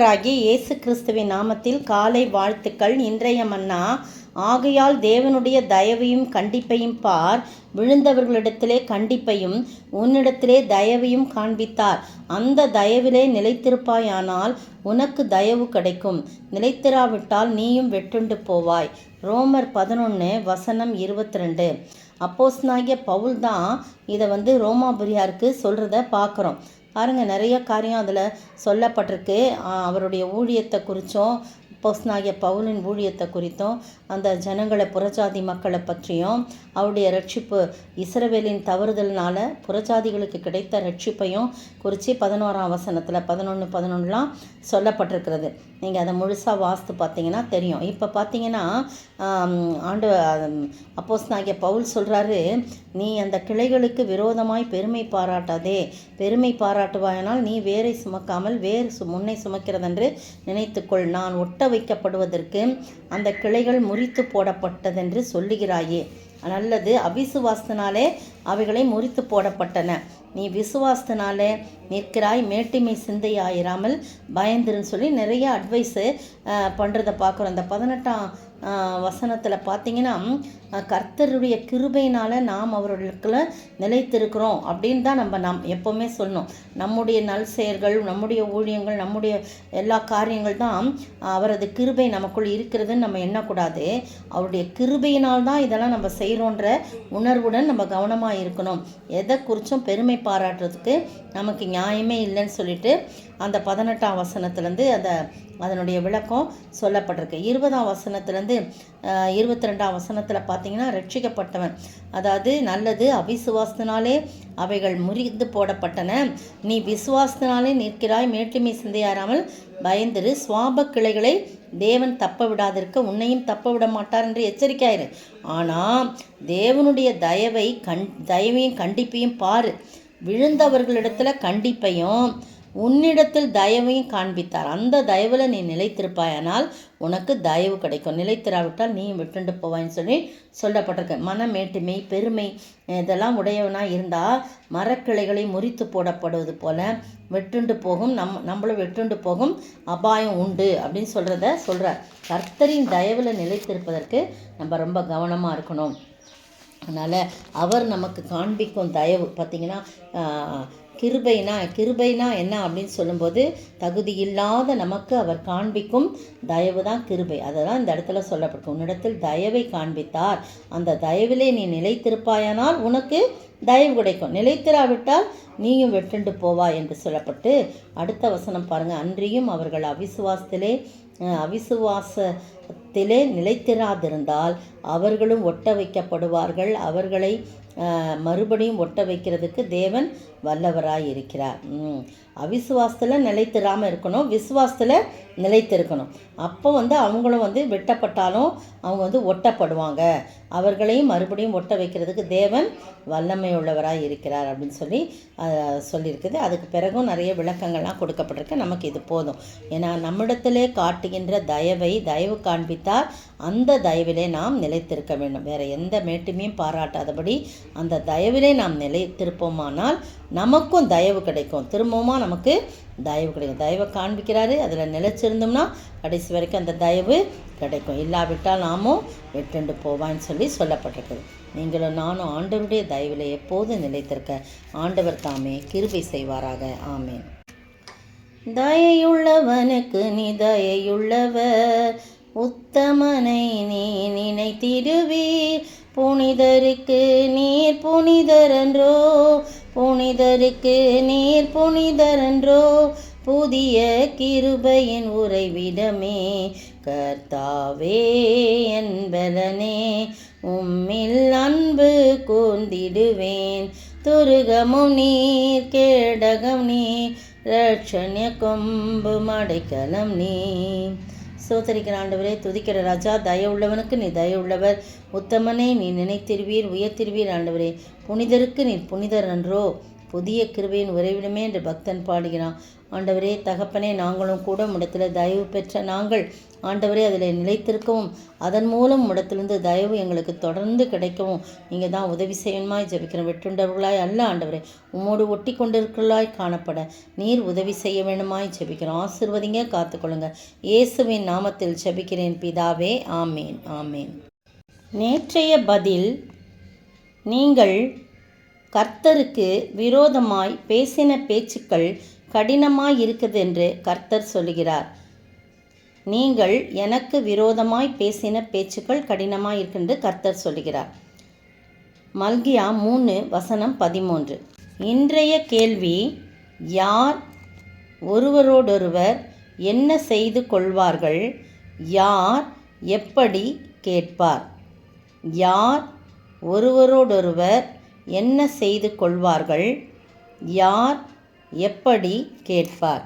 ஆகிய இயேசு கிறிஸ்துவின் நாமத்தில் காலை வாழ்த்துக்கள். இன்றைய மன்னா, ஆகையால் தேவனுடைய தயவையும் கண்டிப்பையும் பார், விழுந்தவர்களிடத்திலே கண்டிப்பையும் உன்னிடத்திலே தயவையும் காண்பித்தார். அந்த தயவிலே நிலைத்திருப்பாயானால் உனக்கு தயவு கிடைக்கும், நிலைத்திராவிட்டால் நீயும் வெட்டுண்டு போவாய். ரோமர் 11:22. அப்போஸ்தலனாகிய பவுல் தான் இதை ரோமாபுரியாருக்கு சொல்கிறத பார்க்குறோம். பாருங்கள், நிறைய காரியம் அதில் சொல்லப்பட்டிருக்கு. அவருடைய ஊழியத்தை குறித்தும், அப்போஸ்தலனாகிய பவுலின் ஊழியத்தை குறித்தும், அந்த ஜனங்களை, புறஜாதி மக்களை பற்றியும், அவருடைய ரட்சிப்பு, இஸ்ரவேலின் தவறுதல்னால புறஜாதிகளுக்கு கிடைத்த ரட்சிப்பையும் குறித்து 11ஆம் வசனத்தில் 11:11 சொல்லப்பட்டிருக்கிறது. நீங்கள் அதை முழுசாக வாசித்து பார்த்தீங்கன்னா தெரியும். இப்போ பார்த்தீங்கன்னா அப்போஸ்தலனாகிய பவுல் சொல்கிறாரு, நீ அந்த கிளைகளுக்கு விரோதமாய் பெருமை பாராட்டாதே. பெருமை பாராட்டுவாயனால் நீ வேரை சுமக்காமல் முன்னை சுமக்கிறதென்று நினைத்துக்கொள். நான் ஒட்ட வைக்கப்படுவதற்கு அந்த கிளைகள் முறித்து போடப்பட்டதென்று சொல்லுகிறாயே. நல்லது, அவிசுவாசத்தினாலே அவைகளை முறித்து போடப்பட்டன. நீ விசுவாசத்தினாலே நிற்கிறாய், மேட்டிமை சிந்தையாயிராமல் பயந்துருன்னு சொல்லி நிறைய அட்வைஸு பண்ணுறதை பார்க்குறோம். அந்த 18ஆம் வசனத்தில் பார்த்தீங்கன்னா, கர்த்தருடைய கிருபையினால் நாம் அவர்களுக்குள்ள நிலைத்திருக்கிறோம் அப்படின்னு தான் நாம் எப்போவுமே சொல்லணும். நம்முடைய நல் செயல்கள், நம்முடைய ஊழியங்கள், நம்முடைய எல்லா காரியங்கள் தான் அவரது கிருபை நமக்குள் இருக்கிறதுன்னு நம்ம எண்ணக்கூடாது. அவருடைய கிருபையினால் தான் இதெல்லாம் நம்ம செய்கிறோன்ற உணர்வுடன் நம்ம கவனமாக இருக்கணும். எதை குறித்தும் பெருமை பாராட்டுறதுக்கு நமக்கு நியாயமே இல்லைன்னு சொல்லிட்டு அந்த 18ஆம் வசனத்துலேருந்து அதனுடைய விளக்கம் சொல்லப்பட்டிருக்கு. 20ஆம் வசனத்துலேருந்து 22ஆம் வசனத்தில் பார்த்தீங்கன்னா, ரட்சிக்கப்பட்டவன், அதாவது நல்லது, அவிசுவாசத்தினாலே அவைகள் முறிந்து போடப்பட்டன. நீ விசுவாசத்தினாலே நிற்கிறாய், மேட்டுமை சிந்தையாராமல் பயந்திரு. சுவாப கிளைகளை தேவன் தப்ப விடாதிருக்க உன்னையும் தப்ப விட மாட்டார் என்று எச்சரிக்கையாயிரு. ஆனால் தேவனுடைய தயவையும் கண்டிப்பையும் பாரு, விழுந்தவர்களிடத்தில் கண்டிப்பையும் உன்னிடத்தில் தயவையும் காண்பித்தார். அந்த தயவில் நீ நிலைத்திருப்பாயானால் உனக்கு தயவு கிடைக்கும், நிலைத்திராவிட்டால் நீயும் விட்டுண்டு போவாயின்னு சொல்லி சொல்லப்பட்டிருக்கு. மனமேட்டுமை, பெருமை இதெல்லாம் உடையவனாக இருந்தால் மரக்கிளைகளை முறித்து போடப்படுவது போல வெட்டுண்டு போகும், நம்மளும் வெட்டுண்டு போகும் அபாயம் உண்டு அப்படின்னு சொல்கிறார். கர்த்தரின் தயவில் நிலைத்திருப்பதற்கு நம்ம ரொம்ப கவனமாக இருக்கணும். அதனால் அவர் நமக்கு காண்பிக்கும் தயவு பார்த்திங்கன்னா, கிருபைனா என்ன அப்படின்னு சொல்லும்போது, தகுதி இல்லாத நமக்கு அவர் காண்பிக்கும் தயவு தான் கிருபை. அதை தான் இந்த இடத்துல சொல்லப்பட்டிருக்கு. உன்னிடத்தில் தயவை காண்பித்தார், அந்த தயவிலே நீ நிலைத்திருப்பாயானால் உனக்கு தயவு கிடைக்கும், நிலைத்திராவிட்டால் நீயும் வெட்டுண்டு போவாய் என்று சொல்லப்பட்டு அடுத்த வசனம் பாருங்கள். அன்றியும் அவர்கள் அவிசுவாசத்திலே நிலைத்திராதிருந்தால் அவர்களும் ஒட்ட வைக்கப்படுவார்கள். அவர்களை மறுபடியும் ஒட்ட வைக்கிறதுக்கு தேவன் வல்லவராய் இருக்கிறார். அவிசுவாசத்தில் நிலைத்திராமல் இருக்கணும், விசுவாசத்தில் நிலைத்திருக்கணும். அப்போ அவங்களும் வெட்டப்பட்டாலும் அவங்க ஒட்டப்படுவாங்க. அவர்களையும் மறுபடியும் ஒட்ட வைக்கிறதுக்கு தேவன் வல்லமை உள்ளவராய் இருக்கிறார் அப்படின்னு சொல்லியிருக்குது. அதுக்கு பிறகும் நிறைய விளக்கங்கள்லாம் கொடுக்கப்பட்டிருக்கு. நமக்கு இது போதும். ஏன்னா நம்மிடத்திலே காட்டுகின்ற தயவு காண்பித்தார், அந்த தயவிலே நாம் நிலைத்திருக்க வேண்டும். வேறு எந்த மேட்டுமையும் பாராட்டாதபடி அந்த தயவிலே நாம் நிலைத்திருப்போமானால் நமக்கும் தயவு கிடைக்கும். திரும்பவுமா நமக்கு தயவு கிடைக்கும். தயவை காண்பிக்கிறாரு, அதில் நிலைச்சிருந்தோம்னா கடைசி வரைக்கும் அந்த தயவு கிடைக்கும். இல்லாவிட்டால் நாமும் வெட்டுண்டு போவான்னு சொல்லப்பட்டிருக்குது. நீங்களும் நானும் ஆண்டவருடைய தயவில் எப்போதும் நிலைத்திருக்க ஆண்டவர் தாமே கிருபை செய்வாராக. ஆமேன். தயையுள்ளவனுக்கு நீ தயையுள்ளவர், உத்தமனை நீ நினைத்திடுவீர். புனிதருக்கு நீர் புனிதரன்றோ, புனிதருக்கு நீர் புனிதரன்றோ. புதிய கிருபையின் உறைவிடமே கர்த்தாவே என்பலனே, உம்மில் அன்பு கூர்ந்திடுவேன். துருகமும் நீர், கேடகம் நீர், ரட்சண்ய கொம்பு மடைக்கலம் நீர். சோதரிக்கிற ஆண்டவரே, துதிக்கிற ராஜா, தயவுள்ளவனுக்கு நீ தயவுள்ளவர், உத்தமனை நீ நினைத்திருவீர், உயர்த்திருவீர். ஆண்டவரே, புனிதருக்கு நீர் புனிதர் அன்றோ, புதிய கிருபையின் உறைவிடமே என்று பக்தன் பாடுகிறான். ஆண்டவரே தகப்பனே, நாங்களும் கூட உம்மிடத்தில் தயவு பெற்ற நாங்கள் ஆண்டவரே அதில் நிலைத்திருக்கவும் அதன் மூலம் உம்மிடத்திலிருந்து தயவு எங்களுக்கு தொடர்ந்து கிடைக்கவும் நீங்கள் தான் உதவி செய்யணுமாய் ஜெபிக்கிறோம். வெட்டுண்டவர்களாய் அல்ல ஆண்டவரே, உம்மோடு ஒட்டி கொண்டிருக்கலாய் காணப்பட நீர் உதவி செய்ய வேணுமாய் ஜெபிக்கிறோம். ஆசீர்வதிங்க, காத்துக்கொள்ளுங்க. இயேசுவின் நாமத்தில் ஜெபிக்கிறேன் பிதாவே, ஆமேன் ஆமேன். நேற்றைய பதில்: நீங்கள் கர்த்தருக்கு விரோதமாய் பேசின பேச்சுக்கள் கடினமாய் இருக்குது என்று கர்த்தர் சொல்லுகிறார். நீங்கள் எனக்கு விரோதமாய் பேசின பேச்சுக்கள் கடினமாய் இருக்கின்ற கர்த்தர் சொல்லுகிறார். மல்கியா 3:13. இன்றைய கேள்வி: யார் ஒருவரோடொருவர் என்ன செய்து கொள்வார்கள்? யார் எப்படி கேட்பார்? யார் ஒருவரோடொருவர் என்ன செய்து கொள்வார்கள்? யார் எப்படி கேட்பார்?